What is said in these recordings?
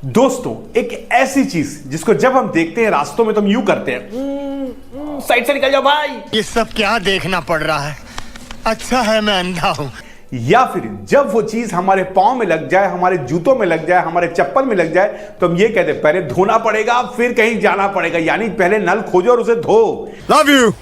दोस्तों, एक ऐसी चीज जिसको जब हम देखते हैं रास्तों में तो हम यूं करते हैं, साइड से निकल जाओ भाई। ये सब क्या देखना पड़ रहा है? अच्छा है मैं अंधा हूं। या फिर जब वो चीज हमारे पांव में लग जाए, हमारे जूतों में लग जाए, हमारे चप्पल में लग जाए, तो हम ये कहते हैं पहले धोना पड़ेगा फिर कहीं जाना पड़ेगा, यानी पहले नल खोजो और उसे धो। Love you.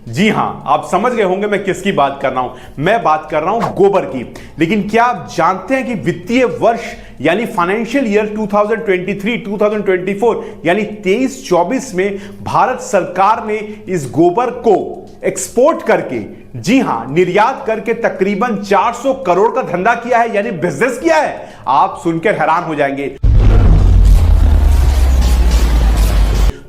जी हां, आप समझ गए होंगे मैं किसकी बात कर रहा हूं। मैं बात कर रहा हूं गोबर की। लेकिन क्या आप जानते हैं कि वित्तीय वर्ष यानी फाइनेंशियल ईयर 2023-2024 यानी 23-24 में भारत सरकार ने इस गोबर को एक्सपोर्ट करके, जी हां, निर्यात करके तकरीबन 400 करोड़ का धंधा किया है, यानी बिजनेस किया है। आप सुनकर हैरान हो जाएंगे।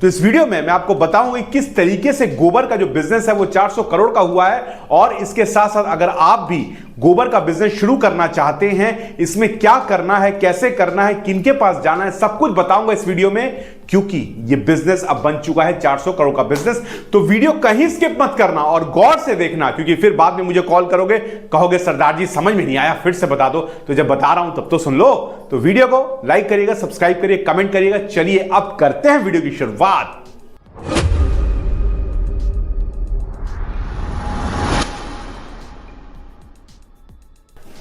तो इस वीडियो में मैं आपको बताऊंगा कि किस तरीके से गोबर का जो बिजनेस है वो 400 करोड़ का हुआ है, और इसके साथ साथ अगर आप भी गोबर का बिजनेस शुरू करना चाहते हैं, इसमें क्या करना है, कैसे करना है, किनके पास जाना है, सब कुछ बताऊंगा इस वीडियो में, क्योंकि ये बिजनेस अब बन चुका है 400 करोड़ का बिजनेस। तो वीडियो कहीं स्किप मत करना और गौर से देखना, क्योंकि फिर बाद में मुझे कॉल करोगे, कहोगे सरदार जी समझ में नहीं आया, फिर से बता दो। तो जब बता रहा हूं तब तो सुन लो। तो वीडियो को लाइक करिएगा, सब्सक्राइब करिए, कमेंट करिएगा। चलिए अब करते हैं वीडियो की शुरुआत।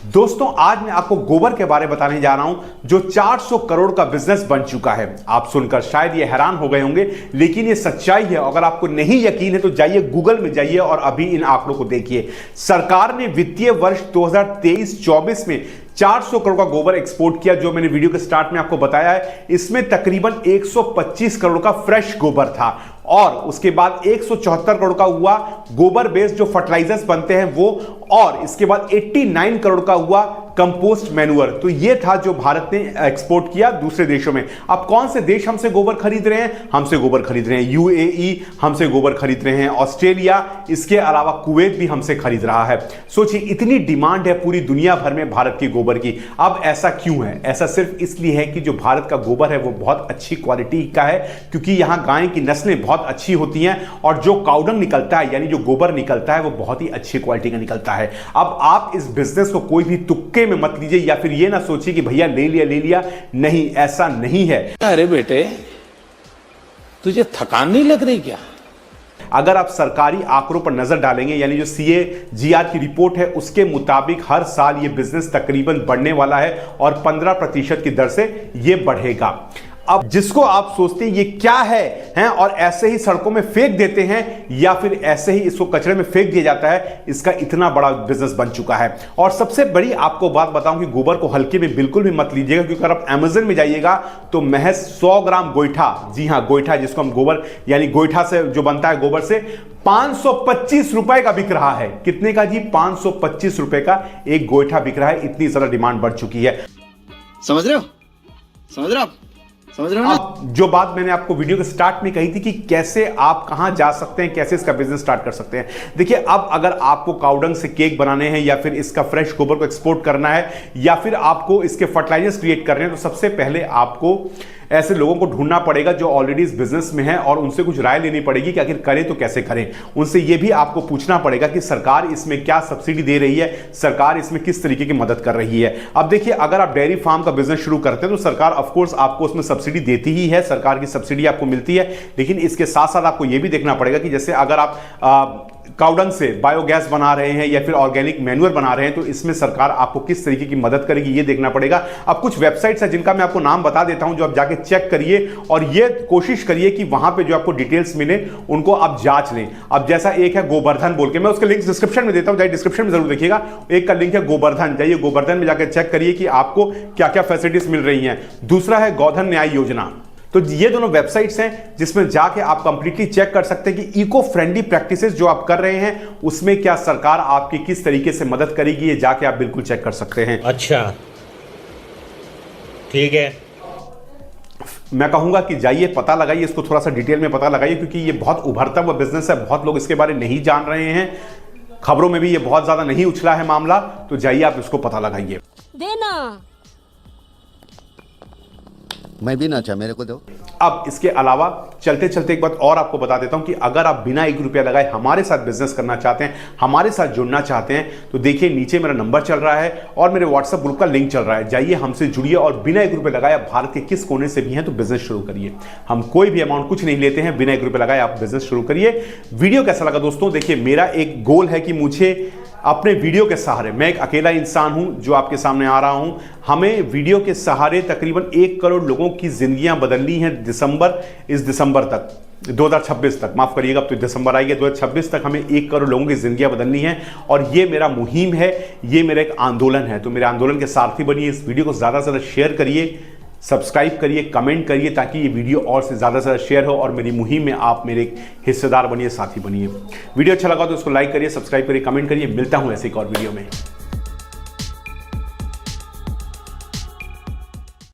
दोस्तों, आज मैं आपको गोबर के बारे में बताने जा रहा हूं, जो 400 करोड़ का बिजनेस बन चुका है। आप सुनकर शायद ये हैरान हो गए होंगे, लेकिन ये सच्चाई है। अगर आपको नहीं यकीन है तो जाइए गूगल में जाइए और अभी इन आंकड़ों को देखिए। सरकार ने वित्तीय वर्ष 2023-24 में 400 करोड़ का गोबर एक्सपोर्ट किया, जो मैंने वीडियो के स्टार्ट में आपको बताया है। इसमें तकरीबन 125 करोड़ का फ्रेश गोबर था, और उसके बाद 174 करोड़ का हुआ गोबर बेस्ड जो फर्टिलाइजर्स बनते हैं वो, और इसके बाद 89 करोड़ का हुआ कंपोस्ट मैन्योर। तो ये था जो भारत ने एक्सपोर्ट किया दूसरे देशों में। अब कौन से देश हमसे गोबर खरीद रहे हैं? हमसे गोबर खरीद रहे हैं यूएई, हमसे गोबर खरीद रहे हैं ऑस्ट्रेलिया, इसके अलावा कुवैत भी हमसे खरीद रहा है। सोचिए, इतनी डिमांड है पूरी दुनिया भर में भारत की गोबर की। अब ऐसा क्यों है? ऐसा सिर्फ इसलिए है कि जो भारत का गोबर है वो बहुत अच्छी क्वालिटी का है, क्योंकि यहां गाय की नस्लें बहुत अच्छी होती हैं, और जो काउडंग निकलता है यानी जो गोबर निकलता है वो बहुत ही अच्छी क्वालिटी का निकलता है। अब आप इस बिजनेस को कोई भी तुक्के में मत लीजिए, या फिर ये ना सोचिए कि भैया ले लिया। नहीं, ऐसा नहीं है। अरे बेटे, तुझे थकान नहीं लग रही क्या? अगर आप सरकारी आंकड़ों पर नजर डालेंगे, यानी जो CAGR की रिपोर्ट है उसके मुताबिक हर साल ये बिजनेस तकरीबन बढ़ने वाला है, और 15% की दर से ये बढ़ेगा। अब जिसको आप सोचते हैं ये क्या है, और ऐसे ही सड़कों में फेंक देते हैं, या फिर ऐसे ही इसको कचरे में फेंक दिया जाता है, इसका इतना बड़ा बिजनेस बन चुका है। और सबसे बड़ी आपको बात बताऊं कि गोबर को हल्के में बिल्कुल भी मत लीजिएगा, क्योंकि अगर आप अमेज़न में जाइएगा तो महज 100 ग्राम गोईठा, जी हां गोईठा, जिसको हम गोबर यानी गोईठा से जो बनता है गोबर से, 525 रुपए का बिक रहा है। कितने का जी? 525 रुपए का एक गोईठा बिक रहा है। इतनी ज्यादा डिमांड बढ़ चुकी है। समझ रहे हो? समझ रहे हो? समझ रहे हो ना? जो बात मैंने आपको वीडियो के स्टार्ट में कही थी कि कैसे आप कहां जा सकते हैं, कैसे इसका बिजनेस स्टार्ट कर सकते हैं। देखिए, अब अगर आपको काउडंग से केक बनाने हैं, या फिर इसका फ्रेश गोबर को एक्सपोर्ट करना है, या फिर आपको इसके फर्टिलाइजर्स क्रिएट करने हैं, तो सबसे पहले आपको ऐसे लोगों को ढूंढना पड़ेगा जो ऑलरेडी इस बिजनेस में है, और उनसे कुछ राय लेनी पड़ेगी कि आखिर करें तो कैसे करें। उनसे यह भी आपको पूछना पड़ेगा कि सरकार इसमें क्या सब्सिडी दे रही है, सरकार इसमें किस तरीके की मदद कर रही है। अब देखिए, अगर आप डेयरी फार्म का बिजनेस शुरू करते हैं तो सरकार ऑफकोर्स आपको उसमें सब्सिडी देती ही है, सरकार की सब्सिडी आपको मिलती है। लेकिन इसके साथ साथ आपको यह भी देखना पड़ेगा कि जैसे अगर आप काउडंग से बायोगैस बना रहे हैं या फिर ऑर्गेनिक मैन्योर बना रहे हैं, तो इसमें सरकार आपको किस तरीके की मदद करेगी ये देखना पड़ेगा। अब कुछ वेबसाइट्स हैं जिनका मैं आपको नाम बता देता हूं, जो आप जाके चेक करिए, और ये कोशिश करिए कि वहां पे जो आपको डिटेल्स मिले उनको आप जांच लें। अब जैसा एक है गोवर्धन बोल के, मैं उसका लिंक डिस्क्रिप्शन में देता हूं, जाइए डिस्क्रिप्शन में जरूर देखिएगा। एक का लिंक है गोवर्धन, जाइए गोवर्धन में जाकर चेक करिए कि आपको क्या क्या फैसिलिटीज मिल रही हैं। दूसरा है गोधन न्याय योजना। तो ये दोनों वेबसाइट्स हैं जिसमें जाके आप कंप्लीटली चेक कर सकते हैं कि इको फ्रेंडली प्रैक्टिसेस जो आप कर रहे हैं उसमें क्या सरकार आपकी किस तरीके से मदद करेगी, ये जाके आप बिल्कुल चेक कर सकते हैं। अच्छा, ठीक है। मैं कहूंगा कि जाइए पता लगाइए, इसको थोड़ा सा डिटेल में पता लगाइए, क्योंकि ये बहुत उभरता हुआ बिजनेस है, बहुत लोग इसके बारे में नहीं जान रहे हैं, खबरों में भी ये बहुत ज्यादा नहीं उछला है मामला। तो जाइए आप इसको पता लगाइए। देना मैं भी ना चाह, मेरे को दो। अब इसके अलावा चलते चलते एक बात और आपको बता देता हूं कि अगर आप बिना 1 रुपया लगाए हमारे साथ बिजनेस करना चाहते हैं, हमारे साथ जुड़ना चाहते हैं, तो देखिए नीचे मेरा नंबर चल रहा है और मेरे व्हाट्सएप ग्रुप का लिंक चल रहा है। जाइए, हमसे जुड़िए और बिना 1 रुपया लगाए आप भारत के किस कोने से भी हैं तो बिजनेस शुरू करिए। हम कोई भी अमाउंट कुछ नहीं लेते हैं, बिना 1 रुपया लगाए आप बिजनेस शुरू करिए। वीडियो कैसा लगा दोस्तों? देखिए, मेरा एक गोल है कि मुझे अपने वीडियो के सहारे, मैं एक अकेला इंसान हूं जो आपके सामने आ रहा हूं, हमें वीडियो के सहारे तकरीबन 1 करोड़ लोगों की जिंदगियां बदलनी है इस दिसंबर तक, 2026 तक, माफ करिएगा, अब तो दिसंबर आएगा, 2026 तक हमें 1 करोड़ लोगों की जिंदगियां बदलनी है। और ये मेरा मुहिम है, ये मेरा एक आंदोलन है। तो मेरे आंदोलन के सारथी बनिए, इस वीडियो को ज्यादा से ज्यादा शेयर करिए, सब्सक्राइब करिए, कमेंट करिए, ताकि ये वीडियो और से ज़्यादा शेयर हो और मेरी मुहिम में आप मेरे एक हिस्सेदार बनिए, साथी बनिए। वीडियो अच्छा लगा तो उसको लाइक करिए, सब्सक्राइब करिए, कमेंट करिए। मिलता हूं ऐसे एक और वीडियो में।